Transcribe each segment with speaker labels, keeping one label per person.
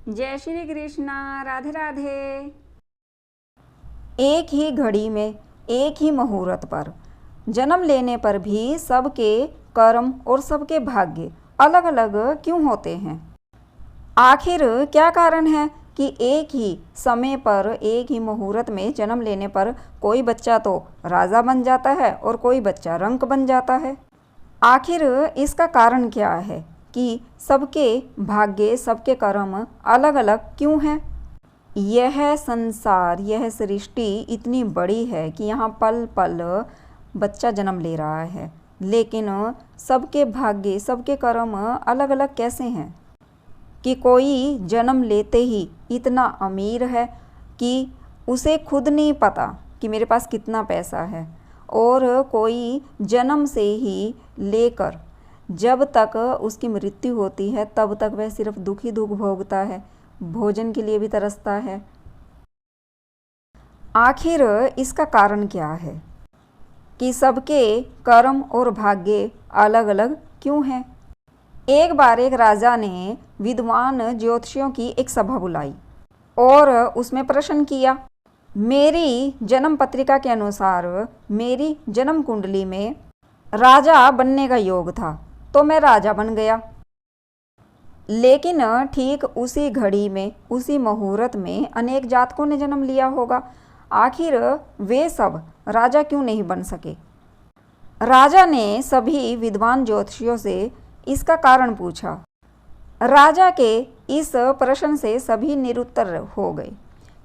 Speaker 1: जय श्री कृष्णा। राधे राधे।
Speaker 2: एक ही घड़ी में एक ही मुहूर्त पर जन्म लेने पर भी सबके कर्म और सबके भाग्य अलग अलग क्यों होते हैं? आखिर क्या कारण है कि एक ही समय पर एक ही मुहूर्त में जन्म लेने पर कोई बच्चा तो राजा बन जाता है और कोई बच्चा रंक बन जाता है? आखिर इसका कारण क्या है कि सबके भाग्य सबके कर्म अलग अलग क्यों हैं? यह संसार, यह सृष्टि इतनी बड़ी है कि यहाँ पल पल बच्चा जन्म ले रहा है, लेकिन सबके भाग्य सबके कर्म अलग अलग कैसे हैं? कि कोई जन्म लेते ही इतना अमीर है कि उसे खुद नहीं पता कि मेरे पास कितना पैसा है, और कोई जन्म से ही लेकर जब तक उसकी मृत्यु होती है तब तक वह सिर्फ दुख ही दुख भोगता है, भोजन के लिए भी तरसता है। आखिर इसका कारण क्या है कि सबके कर्म और भाग्य अलग अलग क्यों हैं? एक बार एक राजा ने विद्वान ज्योतिषियों की एक सभा बुलाई और उसमें प्रश्न किया, मेरी जन्म पत्रिका के अनुसार मेरी जन्म कुंडली में राजा बनने का योग था, तो मैं राजा बन गया। लेकिन ठीक उसी घड़ी में उसी मुहूर्त में अनेक जातकों ने जन्म लिया होगा, आखिर वे सब राजा क्यों नहीं बन सके? राजा ने सभी विद्वान ज्योतिषियों से इसका कारण पूछा। राजा के इस प्रश्न से सभी निरुत्तर हो गए,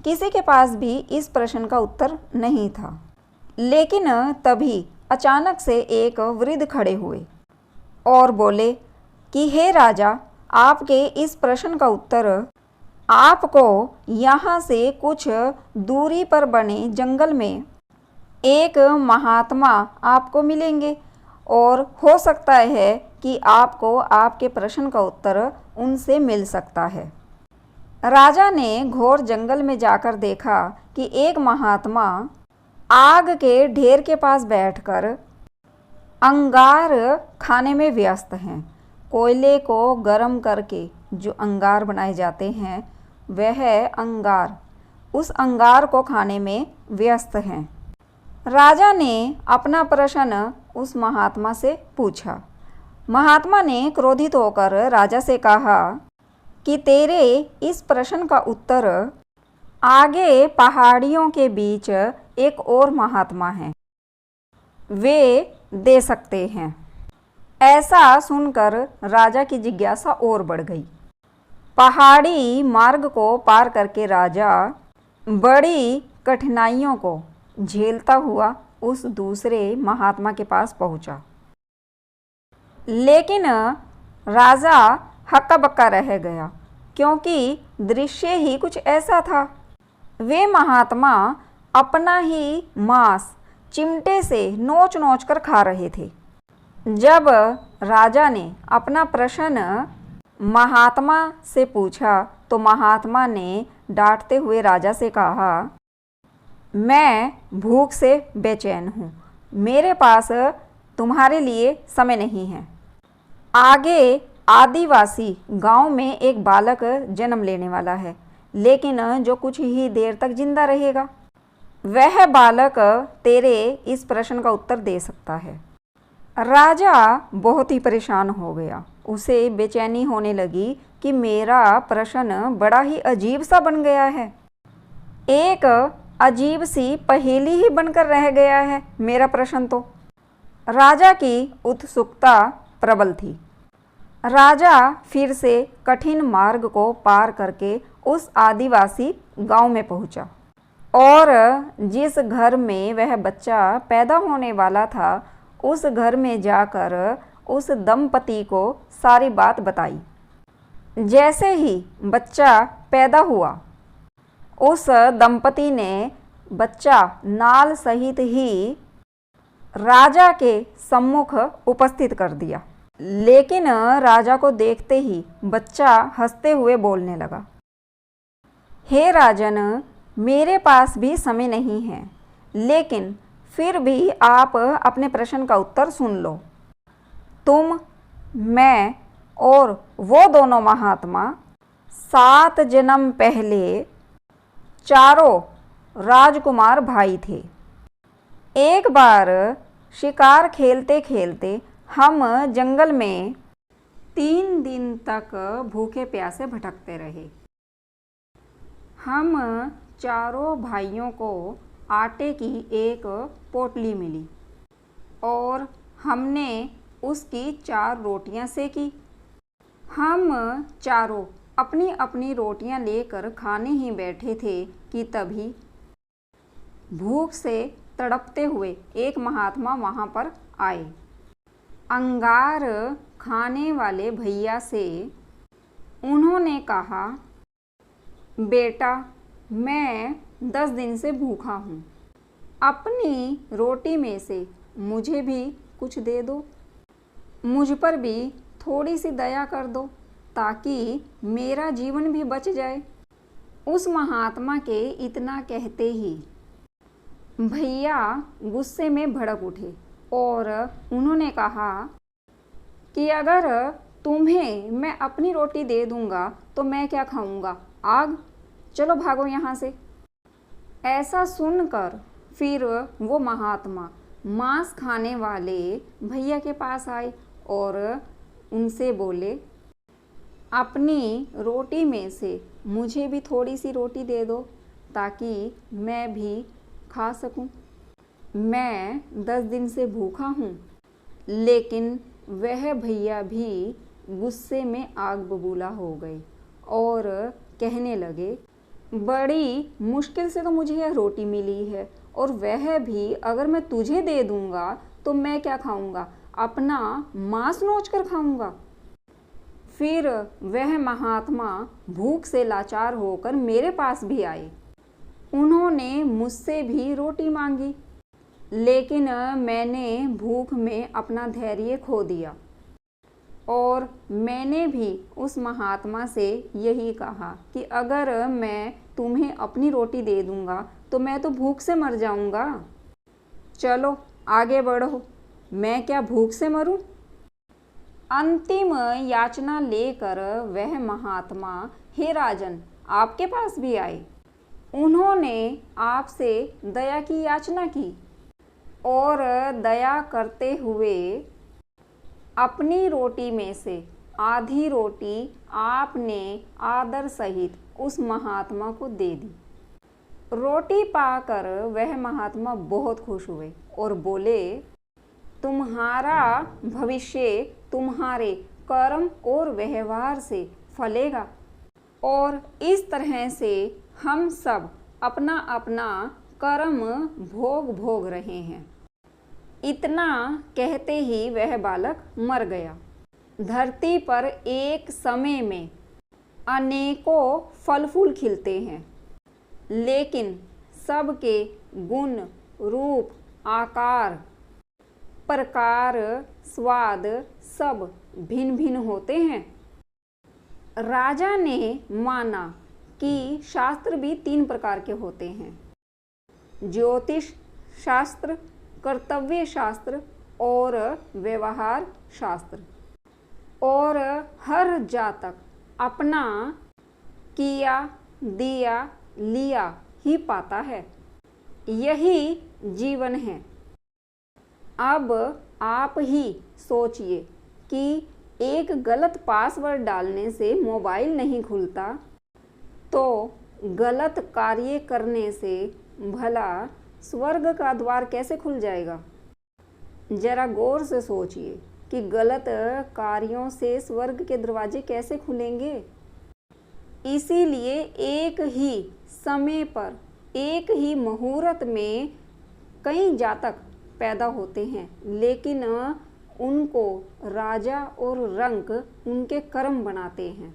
Speaker 2: किसी के पास भी इस प्रश्न का उत्तर नहीं था। लेकिन तभी अचानक से एक वृद्ध खड़े हुए और बोले कि हे राजा, आपके इस प्रश्न का उत्तर आपको यहाँ से कुछ दूरी पर बने जंगल में एक महात्मा आपको मिलेंगे, और हो सकता है कि आपको आपके प्रश्न का उत्तर उनसे मिल सकता है। राजा ने घोर जंगल में जाकर देखा कि एक महात्मा आग के ढेर के पास बैठकर अंगार खाने में व्यस्त हैं। कोयले को गर्म करके जो अंगार बनाए जाते हैं, वह अंगार, उस अंगार को खाने में व्यस्त हैं। राजा ने अपना प्रश्न उस महात्मा से पूछा। महात्मा ने क्रोधित होकर राजा से कहा कि तेरे इस प्रश्न का उत्तर आगे पहाड़ियों के बीच एक और महात्मा हैं, वे दे सकते हैं। ऐसा सुनकर राजा की जिज्ञासा और बढ़ गई। पहाड़ी मार्ग को पार करके राजा बड़ी कठिनाइयों को झेलता हुआ उस दूसरे महात्मा के पास पहुंचा। लेकिन राजा हक्का बक्का रह गया, क्योंकि दृश्य ही कुछ ऐसा था। वे महात्मा अपना ही मांस चिमटे से नोच नोच कर खा रहे थे। जब राजा ने अपना प्रश्न महात्मा से पूछा तो महात्मा ने डांटते हुए राजा से कहा, मैं भूख से बेचैन हूँ, मेरे पास तुम्हारे लिए समय नहीं है। आगे आदिवासी गांव में एक बालक जन्म लेने वाला है, लेकिन जो कुछ ही देर तक जिंदा रहेगा, वह बालक तेरे इस प्रश्न का उत्तर दे सकता है। राजा बहुत ही परेशान हो गया। उसे बेचैनी होने लगी कि मेरा प्रश्न बड़ा ही अजीब सा बन गया है, एक अजीब सी पहेली ही बनकर रह गया है मेरा प्रश्न तो। राजा की उत्सुकता प्रबल थी। राजा फिर से कठिन मार्ग को पार करके उस आदिवासी गांव में पहुंचा, और जिस घर में वह बच्चा पैदा होने वाला था, उस घर में जाकर उस दंपति को सारी बात बताई। जैसे ही बच्चा पैदा हुआ, उस दंपति ने बच्चा नाल सहित ही राजा के सम्मुख उपस्थित कर दिया। लेकिन राजा को देखते ही बच्चा हंसते हुए बोलने लगा, हे राजन, मेरे पास भी समय नहीं है, लेकिन फिर भी आप अपने प्रश्न का उत्तर सुन लो। तुम, मैं और वो दोनों महात्मा 7 जन्म पहले चारों राजकुमार भाई थे। एक बार शिकार खेलते खेलते हम जंगल में 3 दिन तक भूखे प्यासे भटकते रहे। हम चारों भाइयों को आटे की एक पोटली मिली और हमने उसकी 4 रोटियां सेकी। हम चारों अपनी अपनी रोटियां लेकर खाने ही बैठे थे कि तभी भूख से तड़पते हुए एक महात्मा वहाँ पर आए। अंगार खाने वाले भैया से उन्होंने कहा, बेटा, मैं 10 दिन से भूखा हूँ, अपनी रोटी में से मुझे भी कुछ दे दो, मुझ पर भी थोड़ी सी दया कर दो ताकि मेरा जीवन भी बच जाए। उस महात्मा के इतना कहते ही भैया गुस्से में भड़क उठे और उन्होंने कहा कि अगर तुम्हें मैं अपनी रोटी दे दूंगा तो मैं क्या खाऊंगा, आग, चलो भागो यहाँ से। ऐसा सुनकर फिर वो महात्मा मांस खाने वाले भैया के पास आए और उनसे बोले, अपनी रोटी में से मुझे भी थोड़ी सी रोटी दे दो ताकि मैं भी खा सकूं। मैं 10 दिन से भूखा हूँ। लेकिन वह भैया भी गुस्से में आग बबूला हो गए और कहने लगे, बड़ी मुश्किल से तो मुझे यह रोटी मिली है और वह भी अगर मैं तुझे दे दूंगा तो मैं क्या खाऊंगा, अपना मांस नोच कर खाऊंगा। फिर वह महात्मा भूख से लाचार होकर मेरे पास भी आए। उन्होंने मुझसे भी रोटी मांगी, लेकिन मैंने भूख में अपना धैर्य खो दिया और मैंने भी उस महात्मा से यही कहा कि अगर मैं तुम्हें अपनी रोटी दे दूंगा तो मैं तो भूख से मर जाऊंगा। चलो आगे बढ़ो, मैं क्या भूख से मरूं? अंतिम याचना लेकर वह महात्मा, हे राजन, आपके पास भी आए। उन्होंने आपसे दया की याचना की और दया करते हुए अपनी रोटी में से आधी रोटी आपने आदर सहित उस महात्मा को दे दी। रोटी पाकर वह महात्मा बहुत खुश हुए और बोले, तुम्हारा भविष्य तुम्हारे कर्म और व्यवहार से फलेगा और इस तरह से हम सब अपना अपना कर्म भोग रहे हैं। इतना कहते ही वह बालक मर गया। धरती पर एक समय में अनेकों फल फूल खिलते हैं, लेकिन सबके गुण, रूप, आकार, प्रकार, स्वाद सब भिन्न भिन्न होते हैं। राजा ने माना कि शास्त्र भी 3 प्रकार के होते हैं, ज्योतिष शास्त्र, कर्तव्य शास्त्र और व्यवहार शास्त्र, और हर जातक अपना किया, दिया, लिया ही पाता है। यही जीवन है। अब आप ही सोचिए कि एक गलत पासवर्ड डालने से मोबाइल नहीं खुलता, तो गलत कार्य करने से भला स्वर्ग का द्वार कैसे खुल जाएगा? जरा गौर से सोचिए कि गलत कार्यों से स्वर्ग के दरवाजे कैसे खुलेंगे। इसीलिए एक ही समय पर, एक ही मुहूर्त में कई जातक पैदा होते हैं, लेकिन उनको राजा और रंक उनके कर्म बनाते हैं।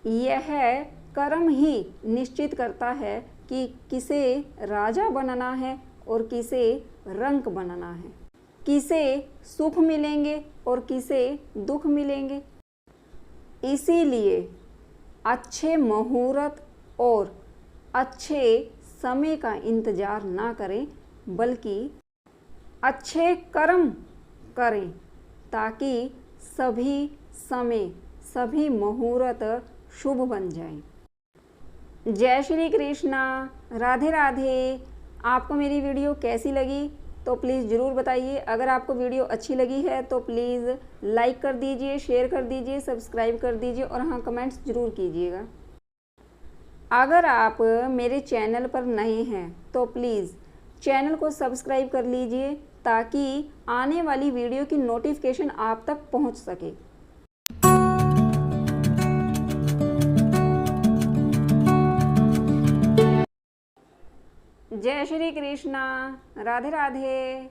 Speaker 2: यह कर्म ही निश्चित करता है कि किसे राजा बनना है और किसे रंक बनना है, किसे सुख मिलेंगे और किसे दुख मिलेंगे। इसीलिए अच्छे मुहूर्त और अच्छे समय का इंतज़ार ना करें, बल्कि अच्छे कर्म करें ताकि सभी समय, सभी मुहूर्त
Speaker 1: शुभ बन जाए। जय श्री कृष्णा, राधे राधे। आपको मेरी वीडियो कैसी लगी तो प्लीज़ ज़रूर बताइए। अगर आपको वीडियो अच्छी लगी है तो प्लीज़ लाइक कर दीजिए, शेयर कर दीजिए, सब्सक्राइब कर दीजिए और हाँ, कमेंट्स ज़रूर कीजिएगा। अगर आप मेरे चैनल पर नए हैं तो प्लीज़ चैनल को सब्सक्राइब कर लीजिए ताकि आने वाली वीडियो की नोटिफिकेशन आप तक पहुंच सके। जय श्री कृष्णा, राधे राधे।